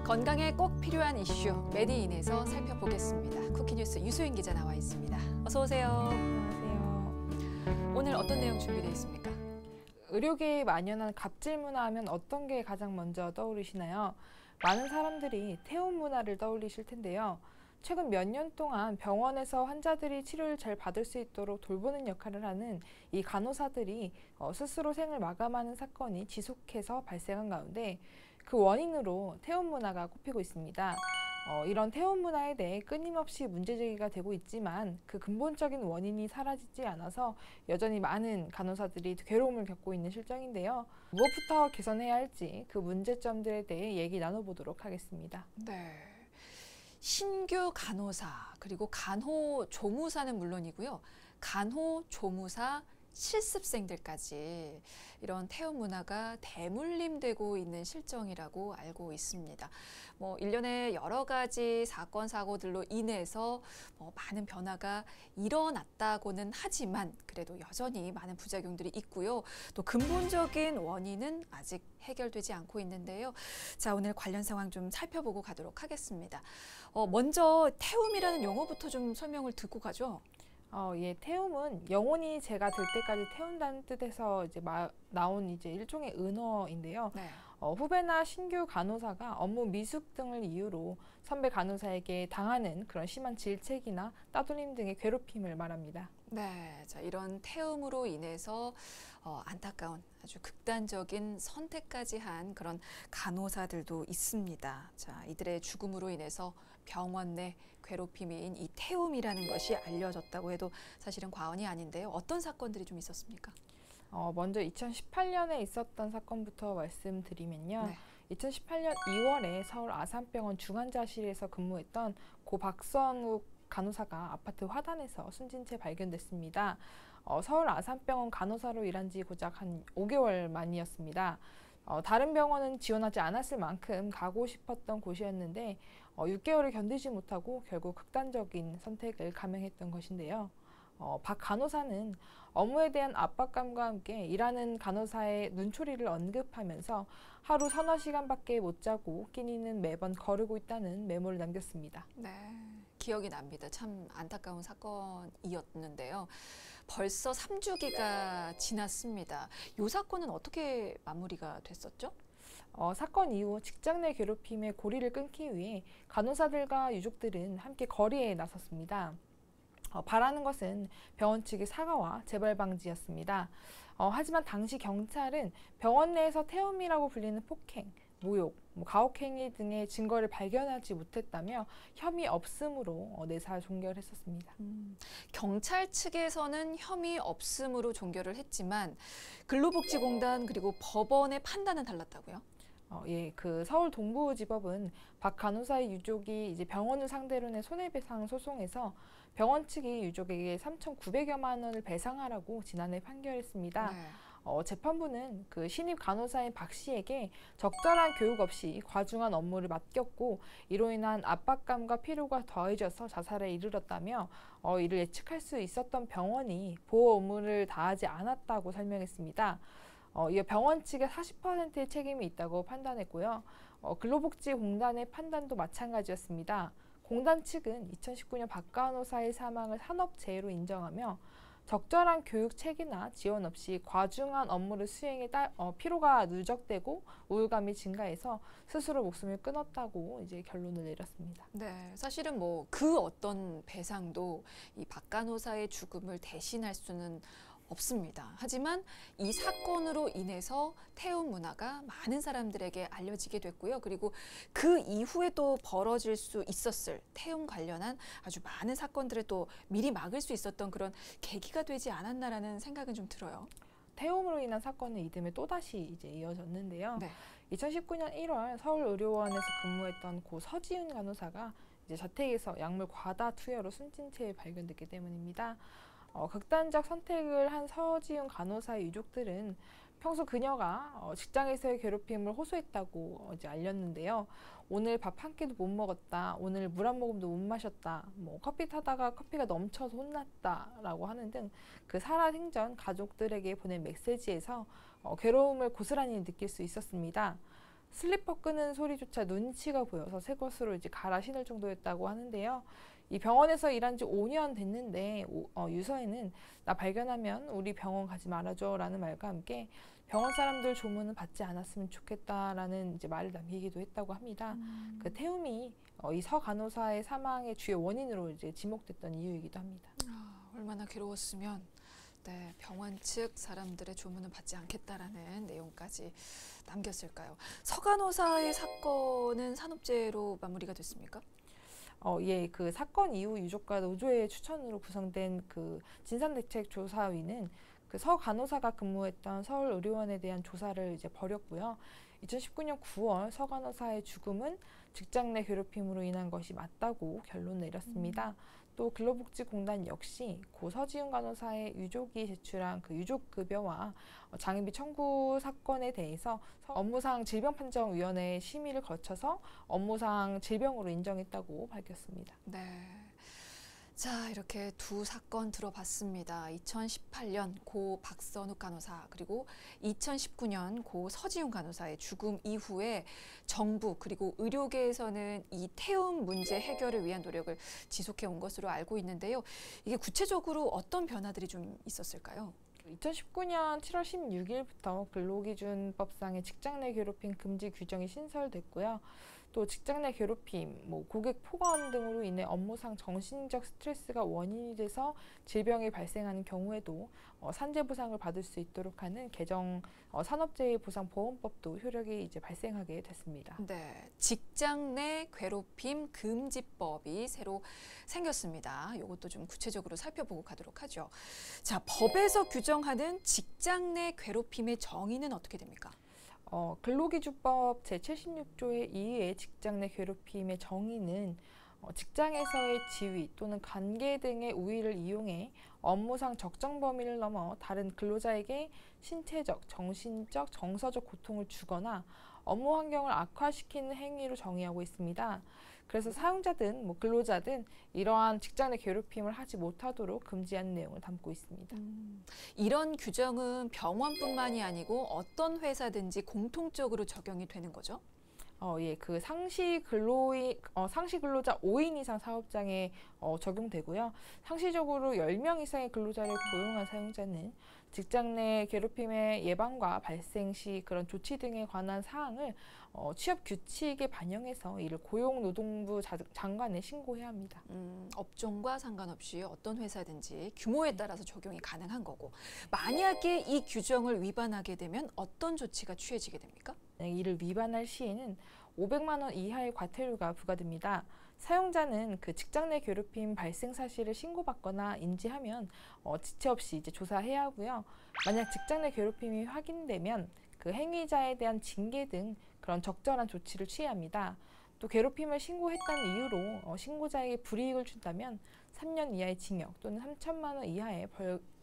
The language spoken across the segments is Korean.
건강에 꼭 필요한 이슈 메디인에서 살펴보겠습니다. 쿠키뉴스 유소인 기자 나와 있습니다. 어서 오세요. 안녕하세요. 오늘 어떤 내용 준비되어 있습니까? 의료계에 만연한 갑질 문화 하면 어떤 게 가장 먼저 떠오르시나요? 많은 사람들이 태움 문화를 떠올리실 텐데요. 최근 몇 년 동안 병원에서 환자들이 치료를 잘 받을 수 있도록 돌보는 역할을 하는 이 간호사들이 스스로 생을 마감하는 사건이 지속해서 발생한 가운데 그 원인으로 태움 문화가 꼽히고 있습니다. 이런 태움 문화에 대해 끊임없이 문제제기가 되고 있지만 그 근본적인 원인이 사라지지 않아서 여전히 많은 간호사들이 괴로움을 겪고 있는 실정인데요. 무엇부터 개선해야 할지 그 문제점들에 대해 얘기 나눠보도록 하겠습니다. 네. 신규 간호사 그리고 간호조무사는 물론이고요. 간호조무사 실습생들까지 이런 태움 문화가 대물림되고 있는 실정이라고 알고 있습니다. 일련의 여러 가지 사건, 사고들로 인해서 많은 변화가 일어났다고는 하지만 그래도 여전히 많은 부작용들이 있고요. 또 근본적인 원인은 아직 해결되지 않고 있는데요. 자, 오늘 관련 상황 좀 살펴보고 가도록 하겠습니다. 먼저 태움이라는 용어부터 좀 설명을 듣고 가죠. 예, 태움은 영혼이 제가 될 때까지 태운다는 뜻에서 나온 일종의 은어인데요. 네. 후배나 신규 간호사가 업무 미숙 등을 이유로 선배 간호사에게 당하는 그런 심한 질책이나 따돌림 등의 괴롭힘을 말합니다. 네, 자, 이런 태움으로 인해서 안타까운 아주 극단적인 선택까지 한 그런 간호사들도 있습니다. 자, 이들의 죽음으로 인해서 병원 내 괴롭힘인 이 태움이라는 것이 알려졌다고 해도 사실은 과언이 아닌데요. 어떤 사건들이 좀 있었습니까? 먼저 2018년에 있었던 사건부터 말씀드리면요. 네. 2018년 2월에 서울 아산병원 중환자실에서 근무했던 고 박선욱 간호사가 아파트 화단에서 숨진 채 발견됐습니다. 서울 아산병원 간호사로 일한 지 고작 한 5개월 만이었습니다. 다른 병원은 지원하지 않았을 만큼 가고 싶었던 곳이었는데 6개월을 견디지 못하고 결국 극단적인 선택을 감행했던 것인데요. 박 간호사는 업무에 대한 압박감과 함께 일하는 간호사의 눈초리를 언급하면서 하루 서너 시간밖에 못 자고 끼니는 매번 거르고 있다는 메모를 남겼습니다. 네, 기억이 납니다. 참 안타까운 사건이었는데요. 벌써 3주기가 지났습니다. 이 사건은 어떻게 마무리가 됐었죠? 사건 이후 직장 내 괴롭힘의 고리를 끊기 위해 간호사들과 유족들은 함께 거리에 나섰습니다. 바라는 것은 병원 측의 사과와 재발 방지였습니다. 하지만 당시 경찰은 병원 내에서 태움이라고 불리는 폭행, 모욕, 가혹행위 등의 증거를 발견하지 못했다며 혐의 없음으로 내사 종결을 했었습니다. 경찰 측에서는 혐의 없음으로 종결을 했지만 근로복지공단 그리고 법원의 판단은 달랐다고요? 예, 그 서울 동부지법은 박 간호사의 유족이 병원을 상대로 낸 손해배상 소송에서 병원 측이 유족에게 3,900여만 원을 배상하라고 지난해 판결했습니다. 네. 재판부는 그 신입 간호사인 박 씨에게 적절한 교육 없이 과중한 업무를 맡겼고 이로 인한 압박감과 피로가 더해져서 자살에 이르렀다며 이를 예측할 수 있었던 병원이 보호 의무를 다하지 않았다고 설명했습니다. 이 병원 측의 40%의 책임이 있다고 판단했고요. 근로복지공단의 판단도 마찬가지였습니다. 공단 측은 2019년 박 간호사의 사망을 산업재해로 인정하며 적절한 교육 체계나 지원 없이 과중한 업무를 수행해 피로가 누적되고 우울감이 증가해서 스스로 목숨을 끊었다고 결론을 내렸습니다. 네, 사실은 그 어떤 배상도 이 박 간호사의 죽음을 대신할 수는 없습니다. 하지만 이 사건으로 인해서 태움 문화가 많은 사람들에게 알려지게 됐고요. 그리고 그 이후에 또 벌어질 수 있었을 태움 관련한 아주 많은 사건들을 또 미리 막을 수 있었던 그런 계기가 되지 않았나라는 생각은 좀 들어요. 태움으로 인한 사건은 이듬해 또다시 이어졌는데요. 네. 2019년 1월 서울의료원에서 근무했던 고 서지훈 간호사가 자택에서 약물 과다 투여로 숨진 채 발견됐기 때문입니다. 극단적 선택을 한 서지훈 간호사의 유족들은 평소 그녀가 직장에서의 괴롭힘을 호소했다고 알렸는데요. 오늘 밥 한 끼도 못 먹었다. 오늘 물 한 모금도 못 마셨다. 커피 타다가 커피가 넘쳐서 혼났다라고 하는 등 그 살아생전 가족들에게 보낸 메시지에서 괴로움을 고스란히 느낄 수 있었습니다. 슬리퍼 끄는 소리조차 눈치가 보여서 새 것으로 이제 갈아 신을 정도였다고 하는데요. 이 병원에서 일한 지 5년 됐는데 유서에는 나 발견하면 우리 병원 가지 말아줘 라는 말과 함께 병원 사람들 조문은 받지 않았으면 좋겠다라는 이제 말을 남기기도 했다고 합니다. 그 태움이 이 서 간호사의 사망의 주요 원인으로 이제 지목됐던 이유이기도 합니다. 얼마나 괴로웠으면 네, 병원 측 사람들의 조문을 받지 않겠다라는 내용까지 남겼을까요? 서 간호사의 사건은 산업재해로 마무리가 됐습니까? 예, 그 사건 이후 유족과 노조의 추천으로 구성된 그 진상대책조사위는 그 서 간호사가 근무했던 서울의료원에 대한 조사를 이제 벌였고요. 2019년 9월 서 간호사의 죽음은 직장 내 괴롭힘으로 인한 것이 맞다고 결론 내렸습니다. 또 근로복지공단 역시 고 서지훈 간호사의 유족이 제출한 그 유족급여와 장애비 청구 사건에 대해서 업무상 질병판정위원회의 심의를 거쳐서 업무상 질병으로 인정했다고 밝혔습니다. 네. 자, 이렇게 두 사건 들어봤습니다. 2018년 고 박선욱 간호사 그리고 2019년 고 서지훈 간호사의 죽음 이후에 정부 그리고 의료계에서는 이 태움 문제 해결을 위한 노력을 지속해 온 것으로 알고 있는데요. 이게 구체적으로 어떤 변화들이 좀 있었을까요? 2019년 7월 16일부터 근로기준법상의 직장 내 괴롭힘 금지 규정이 신설됐고요. 또 직장 내 괴롭힘, 고객 폭언 등으로 인해 업무상 정신적 스트레스가 원인이 돼서 질병이 발생하는 경우에도 산재 보상을 받을 수 있도록 하는 개정 산업재해보상보험법도 효력이 이제 발생하게 됐습니다. 네, 직장 내 괴롭힘 금지법이 새로 생겼습니다. 이것도 좀 구체적으로 살펴보고 가도록 하죠. 자, 법에서 규정하는 직장 내 괴롭힘의 정의는 어떻게 됩니까? 근로기준법 제76조의 2의 직장 내 괴롭힘의 정의는 직장에서의 지위 또는 관계 등의 우위를 이용해 업무상 적정 범위를 넘어 다른 근로자에게 신체적, 정신적, 정서적 고통을 주거나 업무 환경을 악화시키는 행위로 정의하고 있습니다. 그래서 사용자든 근로자든 이러한 직장 내 괴롭힘을 하지 못하도록 금지하는 내용을 담고 있습니다. 이런 규정은 병원뿐만이 아니고 어떤 회사든지 공통적으로 적용이 되는 거죠? 예, 그 상시 근로자 5인 이상 사업장에 적용되고요. 상시적으로 10명 이상의 근로자를 고용한 사용자는 직장 내 괴롭힘의 예방과 발생 시 그런 조치 등에 관한 사항을 취업 규칙에 반영해서 이를 고용노동부 장관에 신고해야 합니다. 업종과 상관없이 어떤 회사든지 규모에 따라서 적용이 가능한 거고, 만약에 이 규정을 위반하게 되면 어떤 조치가 취해지게 됩니까? 이를 위반할 시에는 500만 원 이하의 과태료가 부과됩니다. 사용자는 그 직장 내 괴롭힘 발생 사실을 신고받거나 인지하면 지체 없이 이제 조사해야 하고요. 만약 직장 내 괴롭힘이 확인되면 그 행위자에 대한 징계 등 그런 적절한 조치를 취해야 합니다. 또 괴롭힘을 신고했다는 이유로 신고자에게 불이익을 준다면 3년 이하의 징역 또는 3천만 원 이하의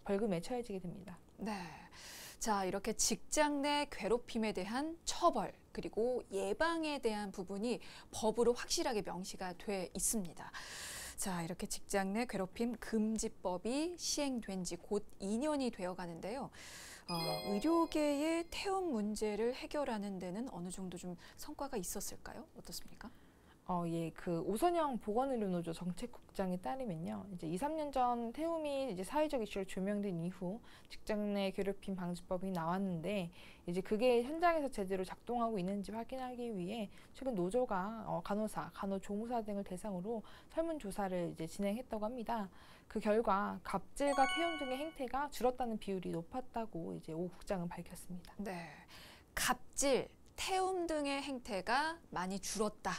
벌금에 처해지게 됩니다. 네. 자, 이렇게 직장 내 괴롭힘에 대한 처벌 그리고 예방에 대한 부분이 법으로 확실하게 명시가 돼 있습니다. 자, 이렇게 직장 내 괴롭힘 금지법이 시행된 지 곧 2년이 되어 가는데요. 의료계의 태움 문제를 해결하는 데는 어느 정도 좀 성과가 있었을까요? 어떻습니까? 예, 그 오선영 보건의료노조 정책국장에 따르면요, 이제 2, 3년 전 태움이 이제 사회적 이슈로 조명된 이후 직장 내 괴롭힘 방지법이 나왔는데 이제 그게 현장에서 제대로 작동하고 있는지 확인하기 위해 최근 노조가 간호사, 간호조무사 등을 대상으로 설문조사를 이제 진행했다고 합니다. 그 결과 갑질과 태움 등의 행태가 줄었다는 비율이 높았다고 이제 오 국장은 밝혔습니다. 네, 갑질, 태움 등의 행태가 많이 줄었다.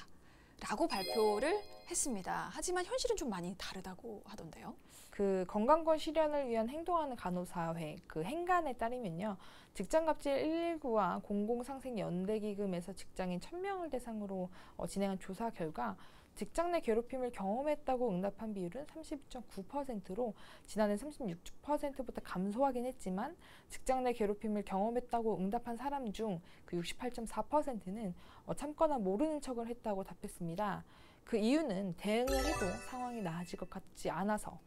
라고 발표를 했습니다. 하지만 현실은 좀 많이 다르다고 하던데요. 그 건강권 실현을 위한 행동하는 간호사회 그 행간에 따르면요, 직장갑질 119와 공공상생연대기금에서 직장인 1000명을 대상으로 진행한 조사 결과 직장 내 괴롭힘을 경험했다고 응답한 비율은 32.9%로 지난해 36%보다 감소하긴 했지만 직장 내 괴롭힘을 경험했다고 응답한 사람 중 그 68.4%는 참거나 모르는 척을 했다고 답했습니다. 그 이유는 대응을 해도 상황이 나아질 것 같지 않아서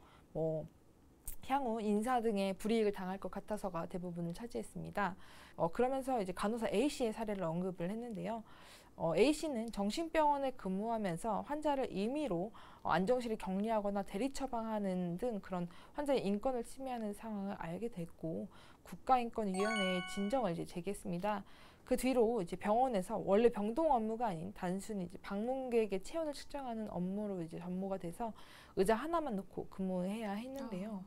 향후 인사 등의 불이익을 당할 것 같아서가 대부분을 차지했습니다. 그러면서 이제 간호사 A씨의 사례를 언급을 했는데요. A씨는 정신병원에 근무하면서 환자를 임의로 안정실에 격리하거나 대리 처방하는 등 그런 환자의 인권을 침해하는 상황을 알게 됐고 국가인권위원회에 진정을 이제 제기했습니다. 그 뒤로 이제 병원에서 원래 병동 업무가 아닌 단순히 이제 방문객의 체온을 측정하는 업무로 이제 전무가 돼서 의자 하나만 놓고 근무해야 했는데요.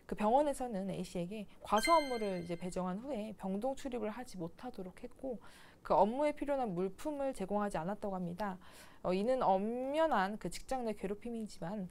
그 병원에서는 A씨에게 과소 업무를 이제 배정한 후에 병동 출입을 하지 못하도록 했고 그 업무에 필요한 물품을 제공하지 않았다고 합니다. 이는 엄연한 그 직장 내 괴롭힘이지만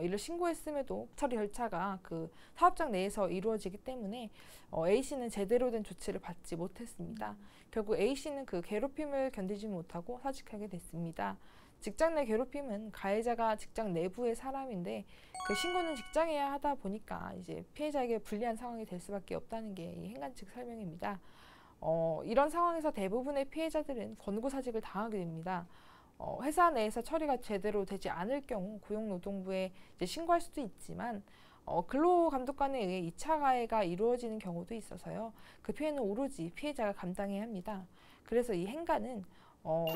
이를 신고했음에도 처리 절차가 그 사업장 내에서 이루어지기 때문에 A씨는 제대로 된 조치를 받지 못했습니다. 결국 A씨는 그 괴롭힘을 견디지 못하고 사직하게 됐습니다. 직장 내 괴롭힘은 가해자가 직장 내부의 사람인데 그 신고는 직장에야 하다 보니까 이제 피해자에게 불리한 상황이 될 수밖에 없다는 게 이 행간 측 설명입니다. 이런 상황에서 대부분의 피해자들은 권고사직을 당하게 됩니다. 회사 내에서 처리가 제대로 되지 않을 경우 고용노동부에 이제 신고할 수도 있지만 근로감독관에 의해 2차 가해가 이루어지는 경우도 있어서요. 그 피해는 오로지 피해자가 감당해야 합니다. 그래서 이 행간은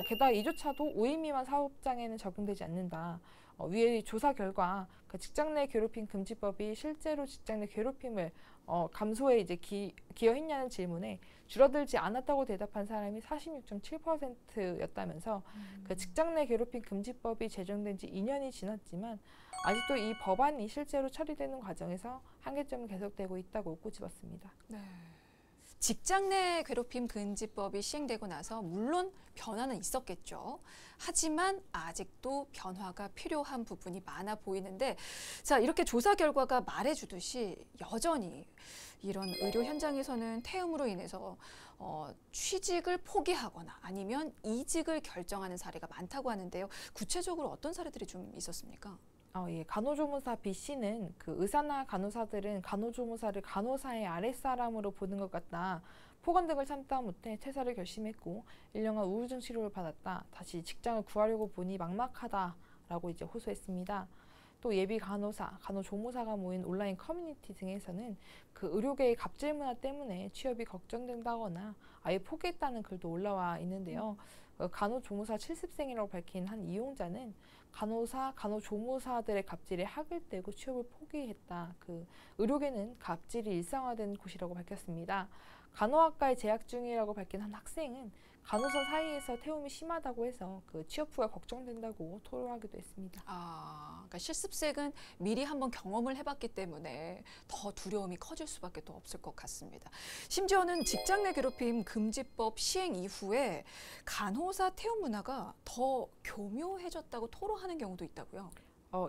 게다가 이조차도 5인 미만 사업장에는 적용되지 않는다. 위의 조사 결과 그 직장 내 괴롭힘 금지법이 실제로 직장 내 괴롭힘을 감소에 이제 기여했냐는 질문에 줄어들지 않았다고 대답한 사람이 46.7%였다면서 그 직장 내 괴롭힘 금지법이 제정된 지 2년이 지났지만 아직도 이 법안이 실제로 처리되는 과정에서 한계점이 계속되고 있다고 꼬집었습니다. 네. 직장 내 괴롭힘 금지법이 시행되고 나서 물론 변화는 있었겠죠. 하지만 아직도 변화가 필요한 부분이 많아 보이는데 자, 이렇게 조사 결과가 말해주듯이 여전히 이런 의료 현장에서는 태움으로 인해서 취직을 포기하거나 아니면 이직을 결정하는 사례가 많다고 하는데요. 구체적으로 어떤 사례들이 좀 있었습니까? 예. 간호조무사 B씨는 그 의사나 간호사들은 간호조무사를 간호사의 아랫사람으로 보는 것 같다. 폭언 등을 참다 못해 퇴사를 결심했고 1년간 우울증 치료를 받았다. 다시 직장을 구하려고 보니 막막하다라고 이제 호소했습니다. 또 예비 간호사, 간호조무사가 모인 온라인 커뮤니티 등에서는 그 의료계의 갑질 문화 때문에 취업이 걱정된다거나 아예 포기했다는 글도 올라와 있는데요. 간호조무사 70생이라고 밝힌 한 이용자는 간호사, 간호조무사들의 갑질에 학을 떼고 취업을 포기했다. 그 의료계는 갑질이 일상화된 곳이라고 밝혔습니다. 간호학과에 재학 중이라고 밝힌 한 학생은 간호사 사이에서 태움이 심하다고 해서 그 취업 후가 걱정된다고 토로하기도 했습니다. 그러니까 실습생은 미리 한번 경험을 해봤기 때문에 더 두려움이 커질 수밖에 또 없을 것 같습니다. 심지어는 직장 내 괴롭힘 금지법 시행 이후에 간호사 태움 문화가 더 교묘해졌다고 토로하는 경우도 있다고요.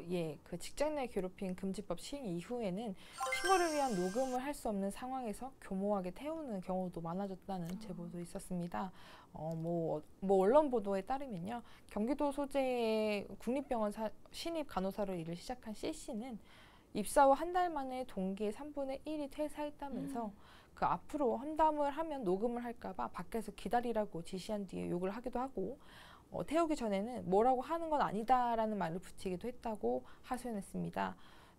예. 그 직장 내 괴롭힘 금지법 시행 이후에는 신고를 위한 녹음을 할 수 없는 상황에서 교모하게 태우는 경우도 많아졌다는 제보도 있었습니다. 언론 보도에 따르면요. 경기도 소재의 국립병원 신입 간호사로 일을 시작한 C씨는 입사 후 한 달 만에 동기의 3분의 1이 퇴사했다면서 그 앞으로 험담을 하면 녹음을 할까봐 밖에서 기다리라고 지시한 뒤에 욕을 하기도 하고 태우기 전에는 뭐라고 하는 건 아니다라는 말을 붙이기도 했다고 하소연했습니다.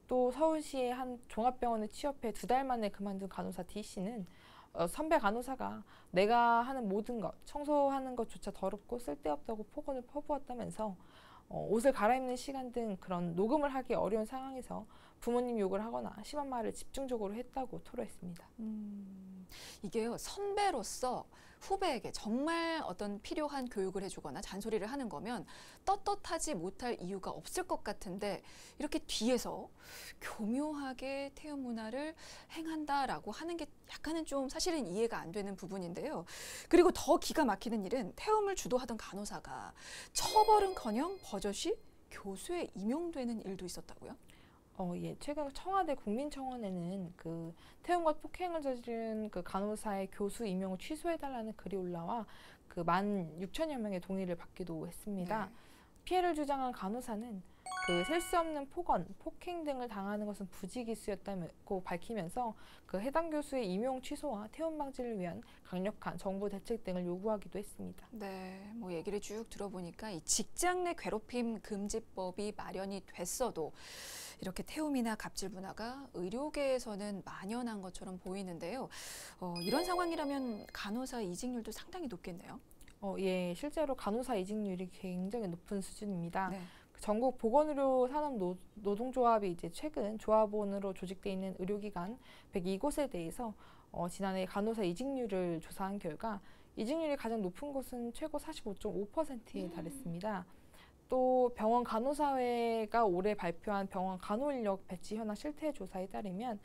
또 서울시의 한 종합병원에 취업해 2달 만에 그만둔 간호사 D씨는 선배 간호사가 내가 하는 모든 것, 청소하는 것조차 더럽고 쓸데없다고 폭언을 퍼부었다면서 옷을 갈아입는 시간 등 그런 녹음을 하기 어려운 상황에서 부모님 욕을 하거나 심한 말을 집중적으로 했다고 토로했습니다. 이게요, 선배로서 후배에게 정말 어떤 필요한 교육을 해주거나 잔소리를 하는 거면 떳떳하지 못할 이유가 없을 것 같은데 이렇게 뒤에서 교묘하게 태움 문화를 행한다라고 하는 게 약간은 좀 사실은 이해가 안 되는 부분인데요. 그리고 더 기가 막히는 일은 태움을 주도하던 간호사가 처벌은커녕 버젓이 교수에 임용되는 일도 있었다고요? 예. 최근 청와대 국민청원에는 그 태움과 폭행을 저지른 그 간호사의 교수 임용을 취소해달라는 글이 올라와 그 16,000여 명의 동의를 받기도 했습니다. 네. 피해를 주장한 간호사는 그 셀 수 없는 폭언, 폭행 등을 당하는 것은 부지기수였다고 밝히면서 그 해당 교수의 임용 취소와 태움 방지를 위한 강력한 정부 대책 등을 요구하기도 했습니다. 네, 뭐 얘기를 쭉 들어보니까 이 직장 내 괴롭힘 금지법이 마련이 됐어도 이렇게 태움이나 갑질 문화가 의료계에서는 만연한 것처럼 보이는데요. 이런 상황이라면 간호사 이직률도 상당히 높겠네요. 예, 실제로 간호사 이직률이 굉장히 높은 수준입니다. 네. 전국 보건의료 산업 노동조합이 이제 최근 조합원으로 조직돼 있는 의료기관 102곳에 대해서 지난해 간호사 이직률을 조사한 결과 이직률이 가장 높은 곳은 최고 45.5%에 달했습니다. 또 병원 간호사회가 올해 발표한 병원 간호인력 배치 현황 실태 조사에 따르면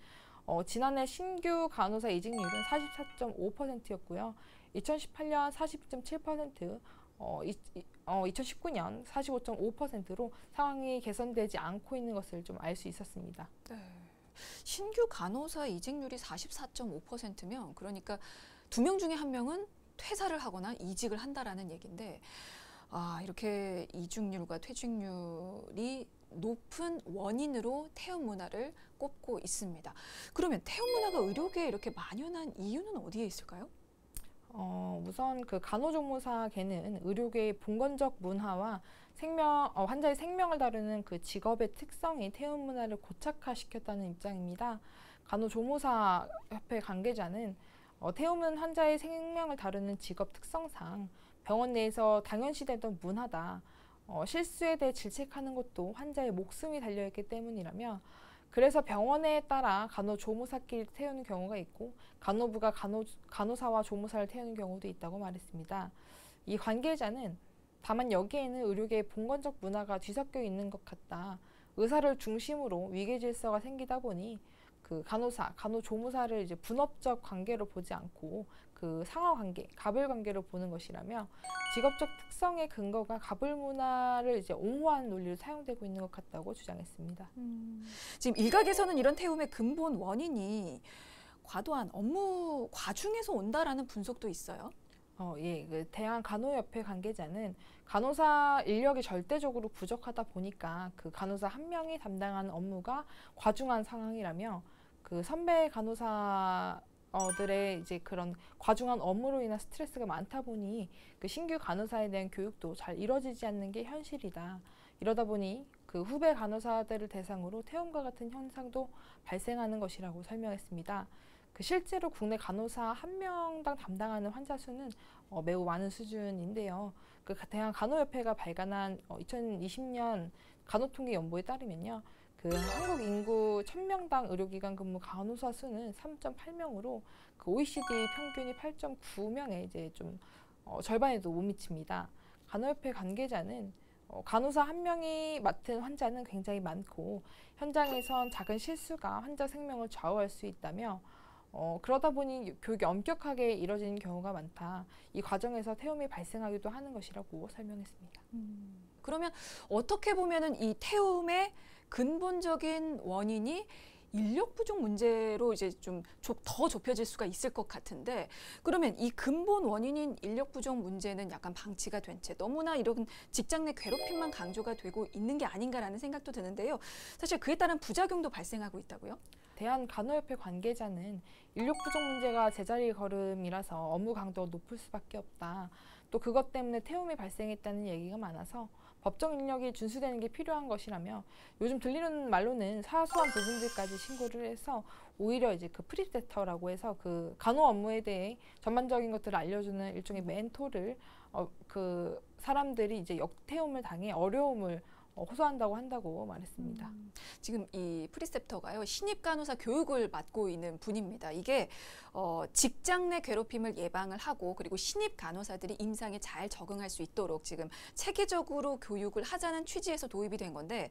지난해 신규 간호사 이직률은 44.5%였고요. 2018년 40.7%, 2019년 45.5%로 상황이 개선되지 않고 있는 것을 좀 알 수 있었습니다. 네. 신규 간호사 이직률이 44.5%면 그러니까 2명 중에 1명은 퇴사를 하거나 이직을 한다라는 얘기인데 이렇게 이직률과 퇴직률이 높은 원인으로 태움 문화를 꼽고 있습니다. 그러면 태움 문화가 의료계에 이렇게 만연한 이유는 어디에 있을까요? 우선 그 간호조무사계는 의료계의 봉건적 문화와 환자의 생명을 다루는 그 직업의 특성이 태움 문화를 고착화시켰다는 입장입니다. 간호조무사협회 관계자는 태움은 환자의 생명을 다루는 직업 특성상 병원 내에서 당연시되던 문화다. 실수에 대해 질책하는 것도 환자의 목숨이 달려있기 때문이라며 그래서 병원에 따라 간호조무사끼리 태우는 경우가 있고 간호부가 간호사와 조무사를 태우는 경우도 있다고 말했습니다. 이 관계자는 다만 여기에는 의료계의 봉건적 문화가 뒤섞여 있는 것 같다. 의사를 중심으로 위계질서가 생기다 보니 그 간호사, 간호조무사를 이제 분업적 관계로 보지 않고 그 상하관계, 갑을관계로 보는 것이라며 직업적 특성의 근거가 갑을 문화를 이제 옹호하는 논리로 사용되고 있는 것 같다고 주장했습니다. 지금 일각에서는 이런 태움의 근본 원인이 과도한 업무 과중에서 온다라는 분석도 있어요. 예, 그 대한간호협회 관계자는 간호사 인력이 절대적으로 부족하다 보니까 그 간호사 한 명이 담당하는 업무가 과중한 상황이라며 그 선배 간호사들의 이제 그런 과중한 업무로 인한 스트레스가 많다 보니 그 신규 간호사에 대한 교육도 잘 이루어지지 않는 게 현실이다. 이러다 보니 그 후배 간호사들을 대상으로 태움과 같은 현상도 발생하는 것이라고 설명했습니다. 그 실제로 국내 간호사 한 명당 담당하는 환자 수는 매우 많은 수준인데요. 그 대한간호협회가 발간한 2020년 간호통계 연보에 따르면요. 그 한국 인구 1000명당 의료기관 근무 간호사 수는 3.8명으로 그 OECD 평균이 8.9명에 이제 좀 절반에도 못 미칩니다. 간호협회 관계자는 간호사 한 명이 맡은 환자는 굉장히 많고 현장에선 작은 실수가 환자 생명을 좌우할 수 있다며 그러다 보니 교육이 엄격하게 이뤄지는 경우가 많다. 이 과정에서 태움이 발생하기도 하는 것이라고 설명했습니다. 그러면 어떻게 보면은 이 태움의 근본적인 원인이 인력 부족 문제로 이제 좀 더 좁혀질 수가 있을 것 같은데 그러면 이 근본 원인인 인력 부족 문제는 약간 방치가 된 채 너무나 이런 직장 내 괴롭힘만 강조가 되고 있는 게 아닌가라는 생각도 드는데요. 사실 그에 따른 부작용도 발생하고 있다고요? 대한간호협회 관계자는 인력 부족 문제가 제자리 걸음이라서 업무 강도가 높을 수밖에 없다. 또 그것 때문에 태움이 발생했다는 얘기가 많아서 법정 인력이 준수되는 게 필요한 것이라며 요즘 들리는 말로는 사소한 부분들까지 신고를 해서 오히려 이제 그 프리셉터라고 해서 그 간호 업무에 대해 전반적인 것들을 알려주는 일종의 멘토를 그 사람들이 이제 역태움을 당해 어려움을 호소한다고 한다고 말했습니다. 지금 이 프리셉터가요 신입 간호사 교육을 맡고 있는 분입니다. 이게 직장 내 괴롭힘을 예방을 하고 그리고 신입 간호사들이 임상에 잘 적응할 수 있도록 지금 체계적으로 교육을 하자는 취지에서 도입이 된 건데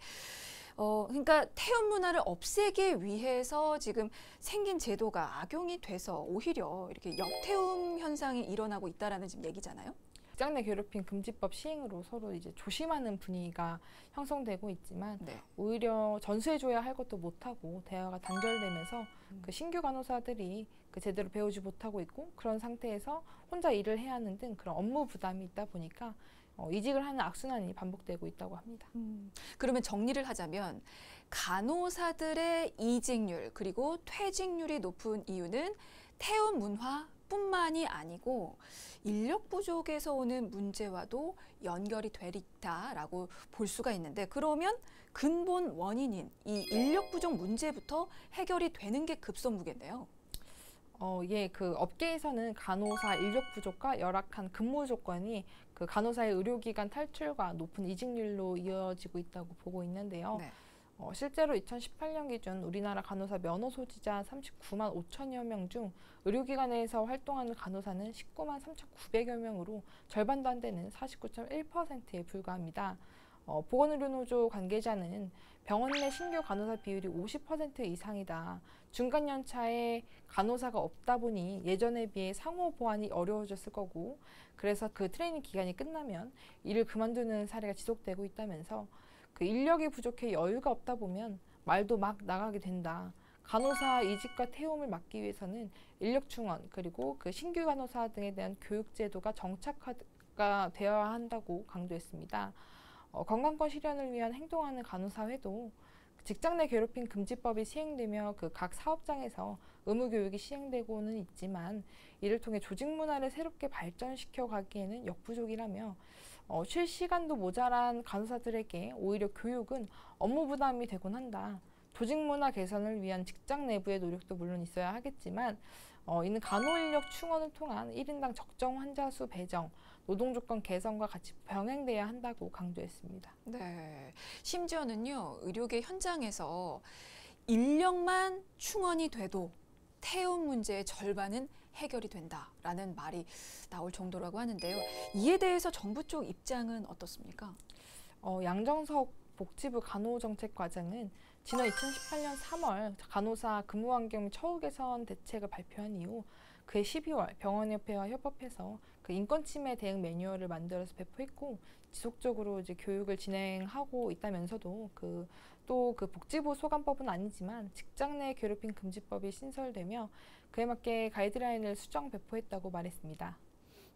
그러니까 태움 문화를 없애기 위해서 지금 생긴 제도가 악용이 돼서 오히려 이렇게 역태움 현상이 일어나고 있다라는 지금 얘기잖아요. 직장 내 괴롭힘 금지법 시행으로 서로 이제 조심하는 분위기가 형성되고 있지만 오히려 전수해줘야 할 것도 못하고 대화가 단절되면서 그 신규 간호사들이 그 제대로 배우지 못하고 있고 그런 상태에서 혼자 일을 해야 하는 등 그런 업무 부담이 있다 보니까 이직을 하는 악순환이 반복되고 있다고 합니다. 그러면 정리를 하자면 간호사들의 이직률 그리고 퇴직률이 높은 이유는 태움 문화뿐만이 아니고 인력 부족에서 오는 문제와도 연결이 돼 있다라고 볼 수가 있는데, 그러면 근본 원인인 이 인력 부족 문제부터 해결이 되는 게 급선무겠네요. 예, 그 업계에서는 간호사 인력 부족과 열악한 근무 조건이 그 간호사의 의료기관 탈출과 높은 이직률로 이어지고 있다고 보고 있는데요. 네. 실제로 2018년 기준 우리나라 간호사 면허 소지자 39만 5천여 명 중 의료기관에서 활동하는 간호사는 19만 3,900여 명으로 절반도 안 되는 49.1%에 불과합니다. 보건의료노조 관계자는 병원 내 신규 간호사 비율이 50% 이상이다. 중간 연차에 간호사가 없다 보니 예전에 비해 상호 보완이 어려워졌을 거고, 그래서 그 트레이닝 기간이 끝나면 일을 그만두는 사례가 지속되고 있다면서 그 인력이 부족해 여유가 없다 보면 말도 막 나가게 된다. 간호사 이직과 태움을 막기 위해서는 인력 충원 그리고 그 신규 간호사 등에 대한 교육 제도가 정착화가 되어야 한다고 강조했습니다. 건강권 실현을 위한 행동하는 간호사회도 직장 내 괴롭힘 금지법이 시행되며 그 각 사업장에서 의무 교육이 시행되고는 있지만 이를 통해 조직 문화를 새롭게 발전시켜 가기에는 역부족이라며 쉴 시간도 모자란 간호사들에게 오히려 교육은 업무 부담이 되곤 한다. 조직 문화 개선을 위한 직장 내부의 노력도 물론 있어야 하겠지만 이는 간호 인력 충원을 통한 1인당 적정 환자 수 배정, 노동 조건 개선과 같이 병행돼야 한다고 강조했습니다. 네, 심지어는요, 의료계 현장에서 인력만 충원이 돼도 태움 문제의 절반은 해결이 된다라는 말이 나올 정도라고 하는데요. 이에 대해서 정부 쪽 입장은 어떻습니까? 양정석 복지부 간호정책과장은 지난 2018년 3월 간호사 근무환경 및 처우 개선 대책을 발표한 이후 그해 12월 병원협회와 협업해서 그 인권침해 대응 매뉴얼을 만들어서 배포했고, 지속적으로 이제 교육을 진행하고 있다면서도 또 그 복지부 소관법은 아니지만 직장 내 괴롭힘 금지법이 신설되며 그에 맞게 가이드라인을 수정 배포했다고 말했습니다.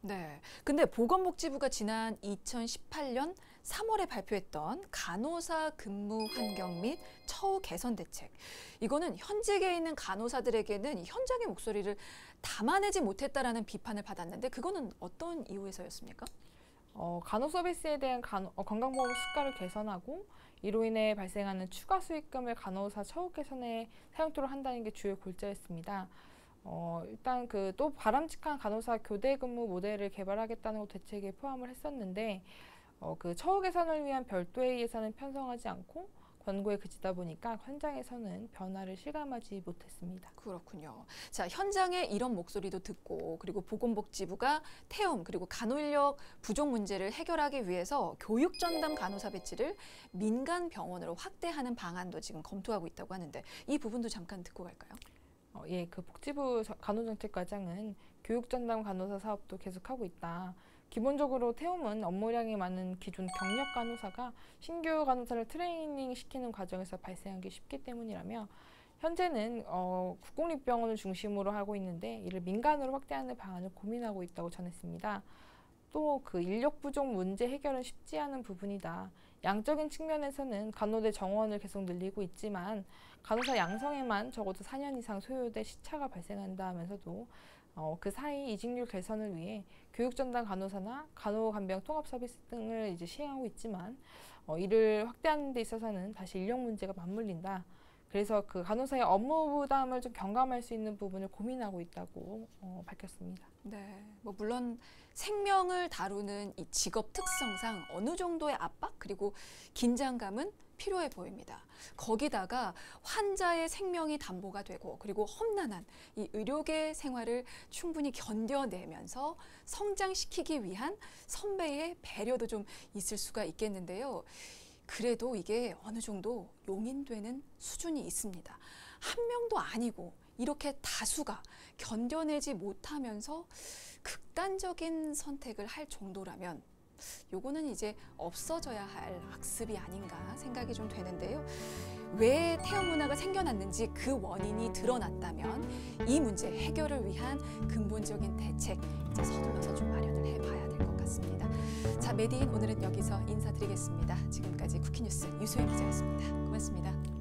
네. 근데 보건복지부가 지난 2018년 3월에 발표했던 간호사 근무 환경 및 처우 개선 대책. 이거는 현직에 있는 간호사들에게는 현장의 목소리를 담아내지 못했다라는 비판을 받았는데, 그거는 어떤 이유에서였습니까? 간호 서비스에 대한 건강보험 수가를 개선하고 이로 인해 발생하는 추가 수익금을 간호사 처우 개선에 사용토록 한다는 게 주요 골자였습니다. 일단 또 바람직한 간호사 교대 근무 모델을 개발하겠다는 것 대책에 포함을 했었는데 그 처우 개선을 위한 별도의 예산을 편성하지 않고 권고에 그치다 보니까 현장에서는 변화를 실감하지 못했습니다. 그렇군요. 자, 현장에 이런 목소리도 듣고, 그리고 보건복지부가 태움 그리고 간호인력 부족 문제를 해결하기 위해서 교육 전담 간호사 배치를 민간 병원으로 확대하는 방안도 지금 검토하고 있다고 하는데, 이 부분도 잠깐 듣고 갈까요? 예, 그 복지부 간호정책과장은 교육 전담 간호사 사업도 계속하고 있다. 기본적으로 태움은 업무량이 많은 기존 경력 간호사가 신규 간호사를 트레이닝 시키는 과정에서 발생하기 쉽기 때문이라며, 현재는 국공립병원을 중심으로 하고 있는데 이를 민간으로 확대하는 방안을 고민하고 있다고 전했습니다. 또 그 인력 부족 문제 해결은 쉽지 않은 부분이다. 양적인 측면에서는 간호대 정원을 계속 늘리고 있지만 간호사 양성에만 적어도 4년 이상 소요돼 시차가 발생한다 하면서도 그 사이 이직률 개선을 위해 교육 전담 간호사나 간호간병 통합 서비스 등을 이제 시행하고 있지만 이를 확대하는 데 있어서는 다시 인력 문제가 맞물린다. 그래서 그 간호사의 업무 부담을 좀 경감할 수 있는 부분을 고민하고 있다고 밝혔습니다. 네, 물론 생명을 다루는 이 직업 특성상 어느 정도의 압박 그리고 긴장감은 필요해 보입니다. 거기다가 환자의 생명이 담보가 되고, 그리고 험난한 이 의료계 생활을 충분히 견뎌내면서 성장시키기 위한 선배의 배려도 좀 있을 수가 있겠는데요. 그래도 이게 어느 정도 용인되는 수준이 있습니다. 한 명도 아니고 이렇게 다수가 견뎌내지 못하면서 극단적인 선택을 할 정도라면 요거는 이제 없어져야 할 학습이 아닌가 생각이 좀 되는데요. 왜 태움 문화가 생겨났는지 그 원인이 드러났다면 이 문제 해결을 위한 근본적인 대책 이제 서둘러서 좀 마련을 해봐야 될 것 같습니다. 자, 메디인 오늘은 여기서 인사드리겠습니다. 지금까지 쿠키뉴스 유소연 기자였습니다. 고맙습니다.